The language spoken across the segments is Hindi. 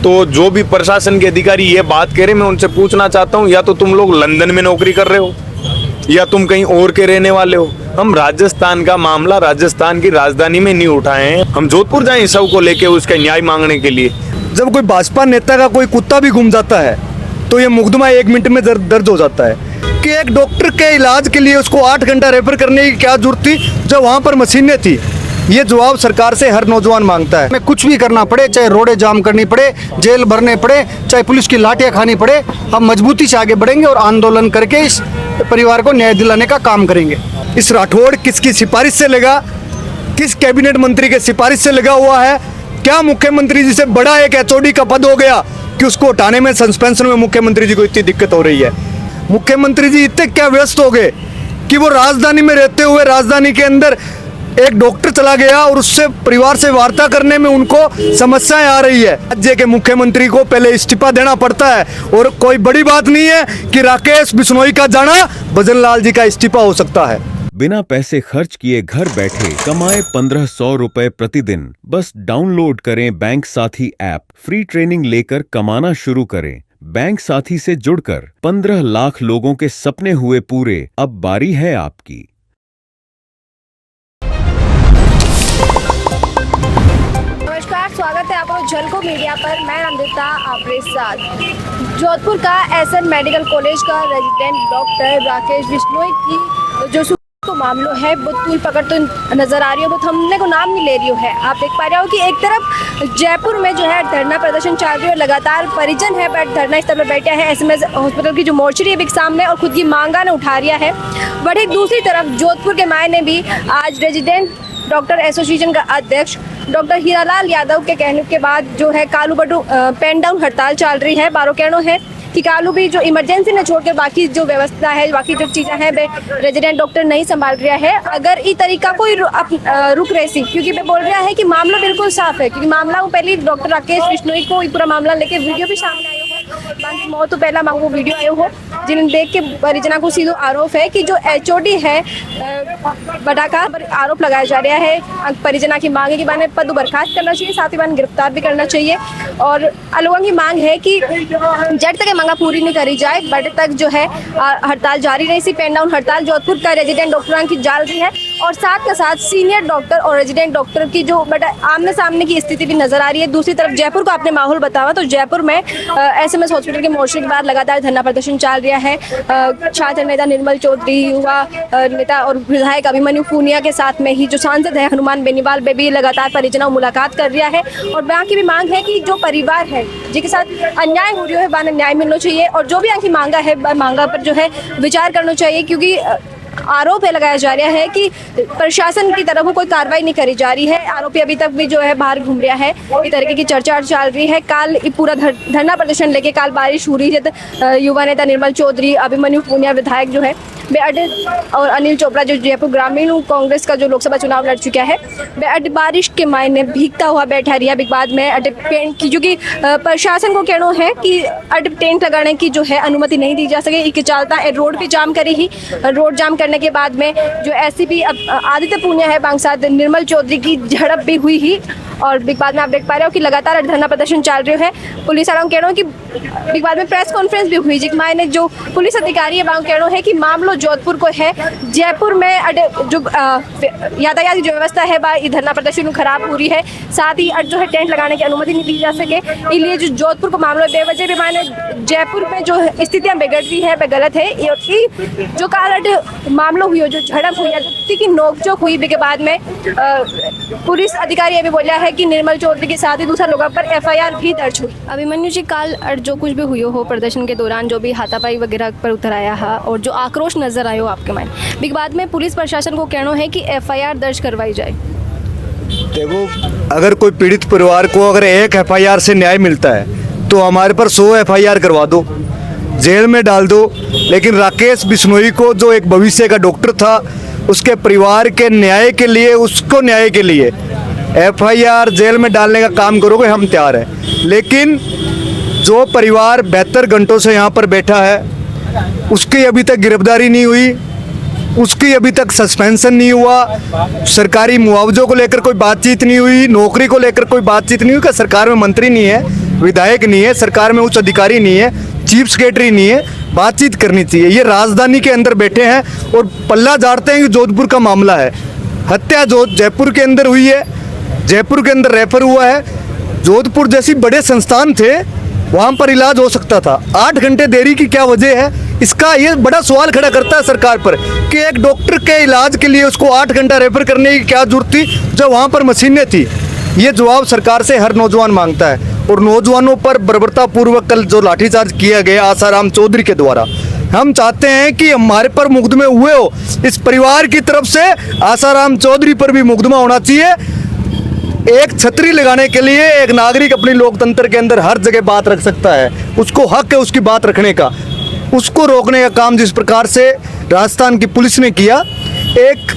तो जो भी प्रशासन के अधिकारी ये बात कह रहे, मैं उनसे पूछना चाहता हूँ, या तो तुम लोग लंदन में नौकरी कर रहे हो या तुम कहीं और के रहने वाले हो। हम राजस्थान का मामला राजस्थान की राजधानी में नहीं उठाए हैं, हम जोधपुर जाएं सब को लेके उसका न्याय मांगने के लिए। जब कोई भाजपा नेता का कोई कुत्ता भी घूम जाता है तो ये मुकदमा 1 मिनट में दर्ज हो जाता है कि एक डॉक्टर के इलाज के लिए उसको 8 घंटा रेफर करने की क्या जरूरत थी जब वहाँ पर मशीनें थी। ये जवाब सरकार से हर नौजवान मांगता है। हमें कुछ भी करना पड़े, चाहे रोडें जाम करनी पड़े, जेल भरने पड़े, चाहे पुलिस की लाठियाँ खानी पड़े, हम मजबूती से आगे बढ़ेंगे और आंदोलन करके इस परिवार को न्याय दिलाने का काम करेंगे। इस राठौड़ किसकी सिफारिश से लगा, किस कैबिनेट मंत्री के सिफारिश से लगा हुआ है? क्या मुख्यमंत्री जी से बड़ा एक एचओडी का पद हो गया कि उसको हटाने में, सस्पेंशन में मुख्यमंत्री जी को इतनी दिक्कत हो रही है? मुख्यमंत्री जी इतने क्या व्यस्त हो गए कि वो राजधानी में रहते हुए राजधानी के अंदर एक डॉक्टर चला गया और उससे परिवार से वार्ता करने में उनको समस्याएं आ रही है। राज्य के मुख्यमंत्री को पहले इस्तीफा देना पड़ता है और कोई बड़ी बात नहीं है कि राकेश बिश्नोई का जाना भजन लाल जी का इस्तीफा हो सकता है। बिना पैसे खर्च किए घर बैठे कमाए 1500 रुपए प्रतिदिन। बस डाउनलोड करें बैंक साथी ऐप, फ्री ट्रेनिंग लेकर कमाना शुरू करें। बैंक साथी से जुड़कर 15 लाख लोगों के सपने हुए पूरे। अब बारी है आपकी। नमस्कार, स्वागत है आपको झलको मीडिया पर। मैं अमृता आपके साथ। जोधपुर का एसएन मेडिकल कॉलेज का रेजिडेंट डॉक्टर राकेश बिश्नोई की जो को मामलों है वो तूल पकड़ तो नजर आ रही है, वो थमने को नाम नहीं ले रही है। आप देख पा रहे हो कि एक तरफ जयपुर में जो है धरना प्रदर्शन चल रही है, लगातार परिजन है बट धरना स्थल पर बैठे हैं। एसएमएस हॉस्पिटल की जो मोर्चरी है सामने और खुद की मांगा ने उठा रिया है। बट एक दूसरी तरफ जोधपुर के मायने भी आज रेजिडेंट डॉक्टर एसोसिएशन का अध्यक्ष डॉक्टर हीरालाल यादव के कहने के बाद जो है कालू बटू पेन डाउन हड़ताल चल रही है। बारो कहना है कि कालू भी जो इमरजेंसी ने छोड़कर बाकी जो व्यवस्था है, बाकी जो चीज़ें हैं वे रेजिडेंट डॉक्टर नहीं संभाल रहा है। अगर ये तरीका कोई रुक रही सी, क्योंकि वे बोल रहा है कि मामला बिल्कुल साफ है, क्योंकि मामला वो पहले डॉक्टर राकेश बिश्नोई को पूरा मामला लेके वीडियो भी सामने आयो हो, बाकी मौत तो पहला मांगो वीडियो आयो हो, जिन्हें देख के परिजना को सीधो आरोप है कि जो एचओडी है बटाका पर आरोप लगाया जा रहा है। परिजना की मांग है कि बाने पद बर्खास्त करना चाहिए, साथ ही बाने गिरफ्तार भी करना चाहिए। और लोगों की मांग है कि जब तक मांगा पूरी नहीं करी जाए बट तक जो है हड़ताल जारी रही सी। पेन डाउन हड़ताल जोधपुर का रेजिडेंट डॉक्टरों की जाल रही है और साथ के साथ सीनियर डॉक्टर और रेजिडेंट डॉक्टर की जो बट आमने सामने की स्थिति भी नजर आ रही है। दूसरी तरफ जयपुर का आपने माहौल बतावा तो जयपुर में एसएमएस हॉस्पिटल के मोर्चे के बाद लगातार धरना प्रदर्शन चल रहा है। छात्र नेता निर्मल चौधरी, युवा नेता और विधायक अभिमन्यु पूनिया के साथ में ही जो सांसद है हनुमान बेनीवाल वे भी लगातार परिजनों मुलाकात कर रहा है। और बाकी भी मांग है कि जो परिवार है जिसके साथ अन्याय हो रही है बाने न्याय मिलना चाहिए और जो भी आंखी मांगा है मांगा पर जो है विचार करना चाहिए, क्योंकि आरोप है लगाया जा रहा है कि प्रशासन की तरफ कोई कार्रवाई नहीं करी जा रही है। आरोपी अभी तक भी जो है बाहर घूम रहा है। इस तरीके की चर्चा चल रही है। काल पूरा धरना प्रदर्शन लेके काल बारिश हो रही है। युवा नेता निर्मल चौधरी, अभिमन्यु पूनिया विधायक जो है और अनिल चोपड़ा जो जयपुर ग्रामीण कांग्रेस का जो लोकसभा चुनाव लड़ चुका है वे बारिश के मायने भीगता हुआ बैठा रहा बिग बाद में पेंट की, क्योंकि प्रशासन को कहना है कि टेंट लगाने की जो है अनुमति नहीं दी जा सके। इसके चलता रोड भी जाम करी ही। रोड जाम करने के बाद में जो एससीपी आदित्य पूनिया है बांगसाद निर्मल चौधरी की झड़प भी हुई ही। और बिग बाद में आप देख पा रहे हो कि लगातार धरना प्रदर्शन चल रहे है। पुलिस वालों कहना है कि बिग बाद में प्रेस कॉन्फ्रेंस भी हुई जिस मायने जो पुलिस अधिकारी है वहाँ कहना है कि मामलो जोधपुर को है। जयपुर में जो यातायात की जो व्यवस्था है वह धरना प्रदर्शन खराब हो रही है। साथ ही जो है टेंट लगाने की अनुमति नहीं दी जा सके, इसलिए जो जोधपुर को मामला बेवजह भी मायने जयपुर में जो स्थितियाँ बिगड़ रही है वह गलत है। जो काल मामला हुई जो झड़प हुई की नोकझोंक हुई के बाद में पुलिस अधिकारी ये भी बोला है कि निर्मल चौधरी के साथ ही दूसरे लोगों पर एफआईआर भी दर्ज हुई। अभिमन्यु जी, काल जो कुछ भी हुई हो प्रदर्शन के दौरान जो भी हाथापाई वगैरह पर उतर आया है और जो आक्रोश नजर आयो आपके मायने, बिग बाद में पुलिस प्रशासन को कहना है कि एफआईआर दर्ज करवाई जाए। देखो, अगर कोई पीड़ित परिवार को अगर एक एफआईआर से न्याय मिलता है तो हमारे पर 100 एफआईआर करवा दो, जेल में डाल दो। लेकिन राकेश बिश्नोई को जो एक भविष्य का डॉक्टर था उसके परिवार के न्याय के लिए, उसको न्याय के लिए एफआईआर जेल में डालने का काम करोगे हम तैयार हैं। लेकिन जो परिवार 72 घंटों से यहाँ पर बैठा है उसकी अभी तक गिरफ्तारी नहीं हुई, उसकी अभी तक सस्पेंशन नहीं हुआ, सरकारी मुआवजों को लेकर कोई बातचीत नहीं हुई, नौकरी को लेकर कोई बातचीत नहीं हुई। क्या सरकार में मंत्री नहीं है विधायक नहीं है, सरकार में उच्च अधिकारी नहीं है, चीफ सेक्रेटरी नहीं है, बातचीत करनी चाहिए। ये राजधानी के अंदर बैठे हैं और पल्ला झाड़ते हैं कि जोधपुर का मामला है। हत्या जो जयपुर के अंदर हुई है, जयपुर के अंदर रेफर हुआ है। जोधपुर जैसी बड़े संस्थान थे, वहाँ पर इलाज हो सकता था। 8 घंटे देरी की क्या वजह है? इसका ये बड़ा सवाल खड़ा करता है सरकार पर कि एक डॉक्टर के इलाज के लिए उसको 8 घंटा रेफर करने की क्या जरूरत थी जब वहाँ पर मशीनें थी। ये जवाब सरकार से हर नौजवान मांगता है। और नौजवानों पर बर्बरतापूर्वक कल जो लाठीचार्ज किया गया आसाराम चौधरी के द्वारा, हम चाहते हैं कि हमारे पर मुकदमे हुए हो, इस परिवार की तरफ से आसाराम चौधरी पर भी मुकदमा होना चाहिए। एक छतरी लगाने के लिए एक नागरिक अपनी लोकतंत्र के अंदर हर जगह बात रख सकता है, उसको हक है उसकी बात रखने का। उसको रोकने का काम जिस प्रकार से राजस्थान की पुलिस ने किया, एक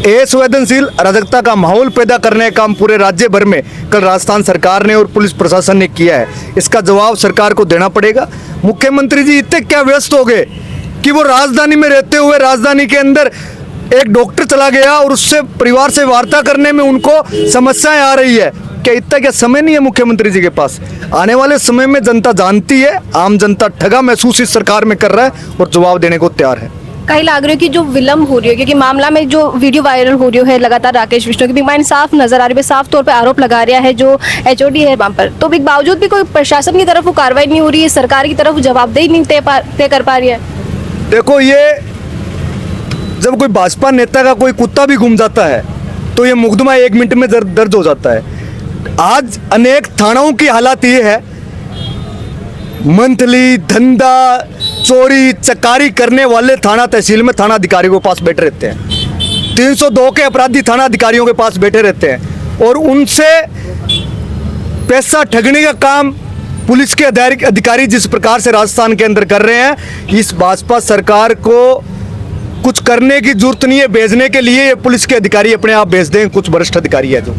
असंवेदनशील अराजकता का माहौल पैदा करने का काम पूरे राज्य भर में कल राजस्थान सरकार ने और पुलिस प्रशासन ने किया है। इसका जवाब सरकार को देना पड़ेगा। मुख्यमंत्री जी इतने क्या व्यस्त हो गए कि वो राजधानी में रहते हुए राजधानी के अंदर एक डॉक्टर चला गया और उससे परिवार से वार्ता करने में उनको समस्याएं आ रही है। क्या इतना क्या समय नहीं है मुख्यमंत्री जी के पास? आने वाले समय में जनता जानती है, आम जनता ठगा महसूस इस सरकार में कर रहा है और जवाब देने को तैयार है। कहीं लग रही है कि जो विलम्ब हो रही है, क्योंकि मामला में जो वीडियो वायरल हो रही है लगातार राकेश विश्नोई की, बिग माइन साफ नजर आ रही है, साफ तौर पे आरोप लगा रहा है जो एचओडी है वहाँ पर। तो बिग बावजूद भी कोई प्रशासन की तरफ वो कार्रवाई नहीं हो रही है, सरकार की तरफ जवाबदेही नहीं तय कर पा रही है। देखो, ये जब कोई भाजपा नेता का कोई कुत्ता भी घूम जाता है तो ये मुकदमा 1 मिनट में दर्ज हो जाता है। आज अनेक थानाओं की हालत ये है, मंथली धंधा चोरी चकारी करने वाले थाना तहसील में थाना अधिकारियों के पास बैठे रहते हैं। 302 के अपराधी थाना अधिकारियों के पास बैठे रहते हैं और उनसे पैसा ठगने का काम पुलिस के अधिकारी जिस प्रकार से राजस्थान के अंदर कर रहे हैं, इस भाजपा सरकार को कुछ करने की जरूरत नहीं है। भेजने के लिए ये पुलिस के अधिकारी अपने आप भेज दें। कुछ वरिष्ठ अधिकारी है, जो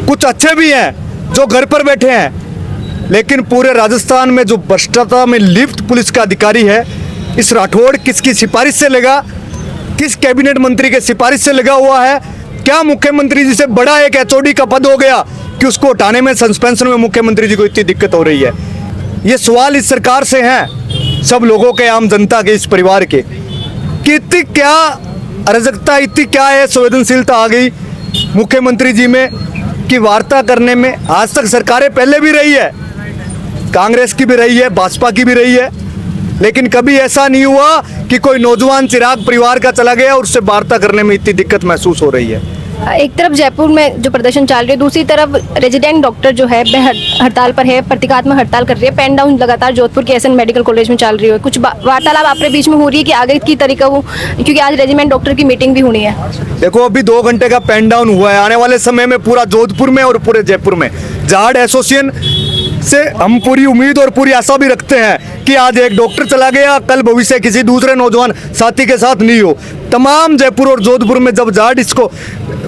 कुछ अच्छे भी हैं जो घर पर बैठे हैं, लेकिन पूरे राजस्थान में जो भ्रष्टाचार में लिप्त पुलिस का अधिकारी है, इस राठौड़ किसकी सिफारिश से लगा, किस कैबिनेट मंत्री के सिफारिश से लगा हुआ है? क्या मुख्यमंत्री जी से बड़ा एक एचओडी का पद हो गया कि उसको हटाने में सस्पेंशन में मुख्यमंत्री जी को इतनी दिक्कत हो रही है? ये सवाल इस सरकार से हैं, सब लोगों के, आम जनता के, इस परिवार के, कि इतनी क्या अराजकता, इतनी क्या है संवेदनशीलता आ गई मुख्यमंत्री जी में कि वार्ता करने में। आज तक सरकारें पहले भी रही है, कांग्रेस की भी रही है, भाजपा की भी रही है, लेकिन कभी ऐसा नहीं हुआ कि कोई नौजवान चिराग परिवार का चला गया और उससे वार्ता करने में इतनी दिक्कत महसूस हो रही है। एक तरफ जयपुर में जो प्रदर्शन चल रही है, दूसरी तरफ रेजिडेंट डॉक्टर जो है हड़ताल पर है, प्रतीकात्मक हड़ताल कर रही है। पेन डाउन लगातार जोधपुर के एसएन मेडिकल कॉलेज में चल रही है। कुछ वार्तालाप आपके बीच में हो रही है कि आगे की तरीका हो, क्योंकि आज रेजिडेंट डॉक्टर की मीटिंग भी होनी है। देखो, अभी 2 घंटे का पेन डाउन हुआ है। आने वाले समय में पूरा जोधपुर में और पूरे जयपुर में जाट एसोसिएशन से हम पूरी उम्मीद और पूरी आशा भी रखते हैं कि आज एक डॉक्टर चला गया, कल भविष्य किसी दूसरे नौजवान साथी के साथ नहीं हो। तमाम जयपुर और जोधपुर में जब जाट इसको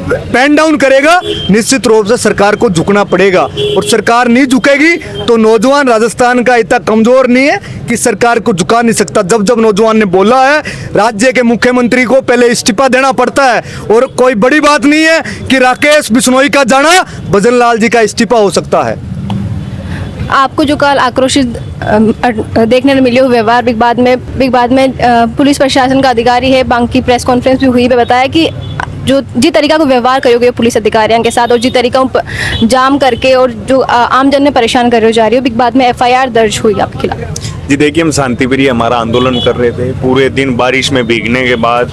पेन डाउन करेगा, निश्चित रूप से सरकार को झुकना पड़ेगा। और सरकार नहीं झुकेगी तो नौजवान राजस्थान का इतना कमजोर नहीं है कि सरकार को झुका नहीं सकता। जब जब नौजवान ने बोला है, राज्य के मुख्यमंत्री को पहले इस्तीफा देना पड़ता है। और कोई बड़ी बात नहीं है कि राकेश बिश्नोई का जाना भजन लाल जी का इस्तीफा हो सकता है। आपको जो कल आक्रोशित देखने को मिली हो व्यवहार बिग बात में पुलिस प्रशासन का अधिकारी है, बाकी प्रेस कॉन्फ्रेंस भी हुई है, बताया कि जो जिस तरीका को व्यवहार करोगे पुलिस अधिकारियों के साथ और जिस तरीका जाम करके और जो आम जन ने परेशान कर जा रही हो, बिग बात में एफआईआर दर्ज हुई आपके खिलाफ। जी देखिए, हम शांतिप्रिय हमारा आंदोलन कर रहे थे। पूरे दिन बारिश में भीगने के बाद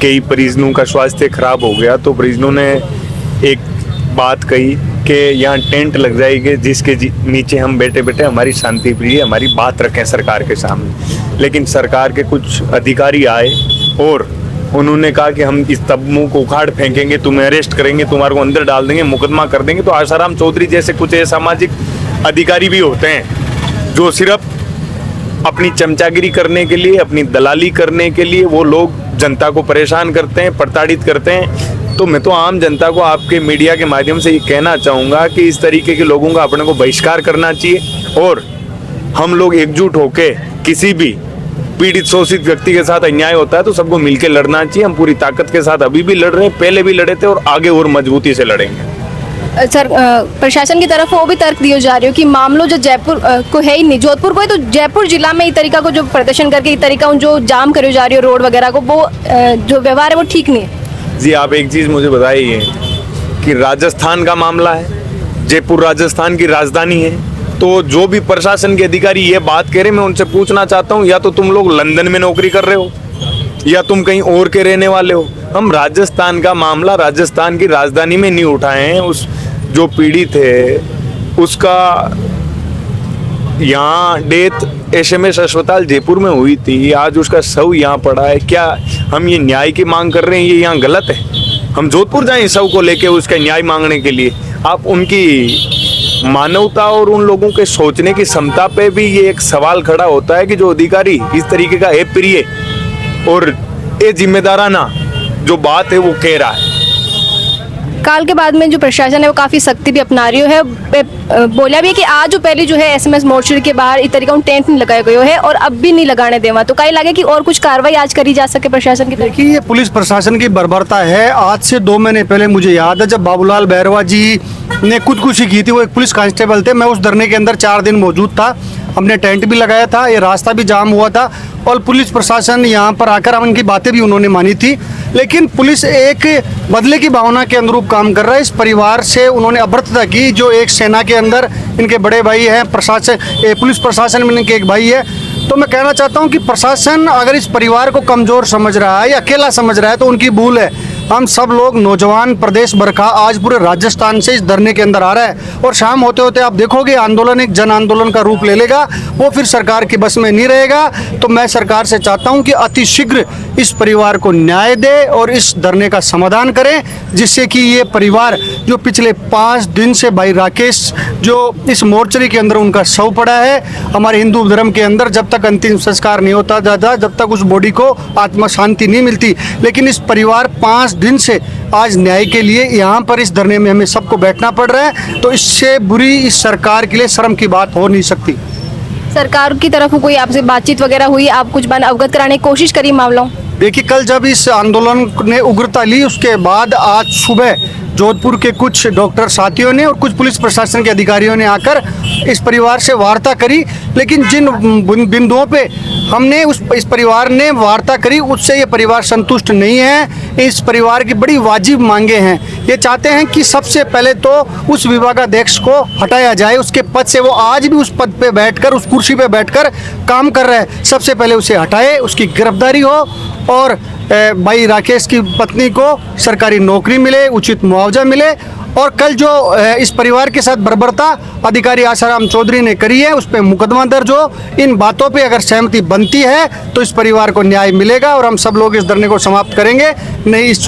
कई परिजनों का स्वास्थ्य खराब हो गया, तो परिजनों ने एक बात कही कि यहाँ टेंट लग जाएगी जिसके नीचे हम बैठे बैठे हमारी शांति प्रिय हमारी बात रखें सरकार के सामने। लेकिन सरकार के कुछ अधिकारी आए और उन्होंने कहा कि हम इस तब्बू को उखाड़ फेंकेंगे, तुम्हें अरेस्ट करेंगे, तुम्हारे को अंदर डाल देंगे, मुकदमा कर देंगे। तो आसाराम चौधरी जैसे कुछ असामाजिक अधिकारी भी होते हैं जो सिर्फ अपनी चमचागिरी करने के लिए, अपनी दलाली करने के लिए वो लोग जनता को परेशान करते हैं, प्रताड़ित करते हैं। तो मैं तो आम जनता को आपके मीडिया के माध्यम से ये कहना चाहूँगा कि इस तरीके के लोगों का अपने को बहिष्कार करना चाहिए और हम लोग एकजुट होकर किसी भी पीड़ित शोषित व्यक्ति के साथ अन्याय होता है तो सबको मिलकर लड़ना चाहिए। हम पूरी ताकत के साथ अभी भी लड़ रहे हैं, पहले भी लड़े थे और आगे और मजबूती से लड़ेंगे। सर प्रशासन की तरफ वो भी तर्क दिए जा रही हो कि मामलों जो जयपुर को है ही नहीं, जोधपुर को है, तो जयपुर जिला में इस तरीका को जो प्रदर्शन करके इस तरीका जो जाम करे जा रही हो रोड वगैरह को, वो जो व्यवहार है वो ठीक नहीं है। जी आप एक चीज़ मुझे बताइए कि राजस्थान का मामला है, जयपुर राजस्थान की राजधानी है, तो जो भी प्रशासन के अधिकारी ये बात कह रहे मैं उनसे पूछना चाहता हूँ, या तो तुम लोग लंदन में नौकरी कर रहे हो या तुम कहीं और के रहने वाले हो। हम राजस्थान का मामला राजस्थान की राजधानी में नहीं उठाए हैं। उस जो पीड़ित है उसका यहाँ डेथ एसएमएस अस्पताल जयपुर में हुई थी, आज उसका शव यहाँ पड़ा है। क्या हम ये न्याय की मांग कर रहे हैं? ये यहाँ गलत है। हम जोधपुर जाएं शव को लेके उसका न्याय मांगने के लिए? आप उनकी मानवता और उन लोगों के सोचने की क्षमता पे भी ये एक सवाल खड़ा होता है कि जो अधिकारी इस तरीके का है प्रिय और ये जिम्मेदाराना जो बात है वो कह रहा है। काल के बाद में जो प्रशासन है वो काफ़ी सख्ती भी अपना रही है। बोला भी है कि आज जो पहले जो है एसएमएस मोर्चरी के बाहर इस तरीका टेंट नहीं लगाया गया है और अब भी नहीं लगाने देवा, तो कहीं लगे कि और कुछ कार्रवाई आज करी जा सके प्रशासन की तरफ? देखिए, ये पुलिस प्रशासन की बर्बरता है। आज से 2 महीने पहले मुझे याद है जब बाबूलाल बैरवा जी ने खुदकुशी की थी, वो एक पुलिस कांस्टेबल थे, मैं उस धरने के अंदर 4 दिन मौजूद था। हमने टेंट भी लगाया था, ये रास्ता भी जाम हुआ था और पुलिस प्रशासन यहाँ पर आकर हम उनकी बातें भी उन्होंने मानी थी। लेकिन पुलिस एक बदले की भावना के अनुरूप काम कर रहा है। इस परिवार से उन्होंने अभद्रता की, जो एक सेना के अंदर इनके बड़े भाई हैं, पुलिस प्रशासन में इनके एक भाई है। तो मैं कहना चाहता हूँ कि प्रशासन अगर इस परिवार को कमज़ोर समझ रहा है या अकेला समझ रहा है तो उनकी भूल है। हम सब लोग नौजवान प्रदेश भर का आज पूरे राजस्थान से इस धरने के अंदर आ रहा है और शाम होते होते आप देखोगे आंदोलन एक जन आंदोलन का रूप ले लेगा, वो फिर सरकार की बस में नहीं रहेगा। तो मैं सरकार से चाहता हूं कि अति शीघ्र इस परिवार को न्याय दे और इस धरने का समाधान करें, जिससे कि ये परिवार जो पिछले 5 दिन से भाई राकेश जो इस मोर्चरी के अंदर उनका शव पड़ा है, हमारे हिंदू धर्म के अंदर जब तक अंतिम संस्कार नहीं होता जाता, जब तक उस बॉडी को आत्मा शांति नहीं मिलती। लेकिन इस परिवार 5 दिन से आज न्याय के लिए यहाँ पर इस धरने में हमें सबको बैठना पड़ रहा है, तो इससे बुरी इस सरकार के लिए शर्म की बात हो नहीं सकती। सरकार की तरफ कोई आपसे बातचीत वगैरह हुई, आप कुछ अवगत कराने की कोशिश करी मामलों? देखिए, कल जब इस आंदोलन ने उग्रता ली उसके बाद आज सुबह जोधपुर के कुछ डॉक्टर साथियों ने और कुछ पुलिस प्रशासन के अधिकारियों ने आकर इस परिवार से वार्ता करी। लेकिन जिन बिंदुओं पे हमने इस परिवार ने वार्ता करी उससे ये परिवार संतुष्ट नहीं है। इस परिवार की बड़ी वाजिब मांगे हैं। ये चाहते हैं कि सबसे पहले तो उस विभागाध्यक्ष को हटाया जाए उसके पद से। वो आज भी उस पद पे बैठकर, उस कुर्सी पे बैठकर काम कर रहा है। सबसे पहले उसे हटाए, उसकी गिरफ्तारी हो और भाई राकेश की पत्नी को सरकारी नौकरी मिले, उचित मुआवजा मिले। और कल जो इस परिवार के साथ बर्बरता अधिकारी आसाराम चौधरी ने करी है उस पर मुकदमा दर्ज हो। इन बातों पे अगर सहमति बनती है तो इस परिवार को न्याय मिलेगा और हम सब लोग इस धरने को समाप्त करेंगे। नहीं, इस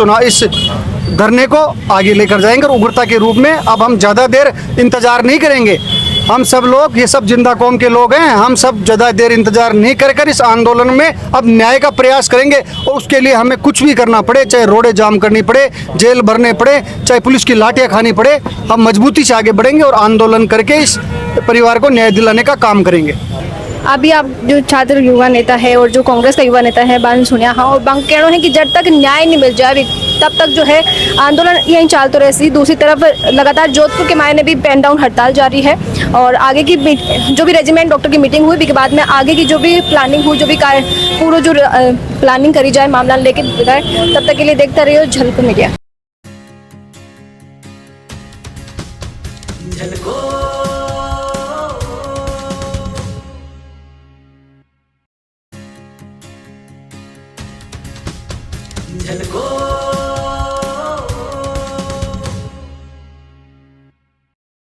धरने को आगे लेकर जाएंगे और उग्रता के रूप में अब हम ज़्यादा देर इंतज़ार नहीं करेंगे। हम सब लोग, ये सब जिंदा कौम के लोग हैं, हम सब ज़्यादा देर इंतजार नहीं कर इस आंदोलन में अब न्याय का प्रयास करेंगे। और उसके लिए हमें कुछ भी करना पड़े, चाहे रोडें जाम करनी पड़े, जेल भरने पड़े, चाहे पुलिस की लाठियाँ खानी पड़े, हम मजबूती से आगे बढ़ेंगे और आंदोलन करके इस परिवार को न्याय दिलाने का काम करेंगे। अभी आप जो छात्र युवा नेता है और जो कांग्रेस का युवा नेता है बान सुनिया, हाँ, और बांग कहना है कि जब तक न्याय नहीं मिल जाए तब तक जो है आंदोलन यहीं चलते रहे। दूसरी तरफ लगातार जोधपुर के मायने भी पेन डाउन हड़ताल जारी है और आगे की जो भी रेजिमेंट डॉक्टर की मीटिंग हुई के बाद में आगे की जो भी प्लानिंग हुई, जो भी पूरा जो प्लानिंग करी जाए मामला लेके जाए, तब तक के लिए देखते रहिए झलको मीडिया। झलको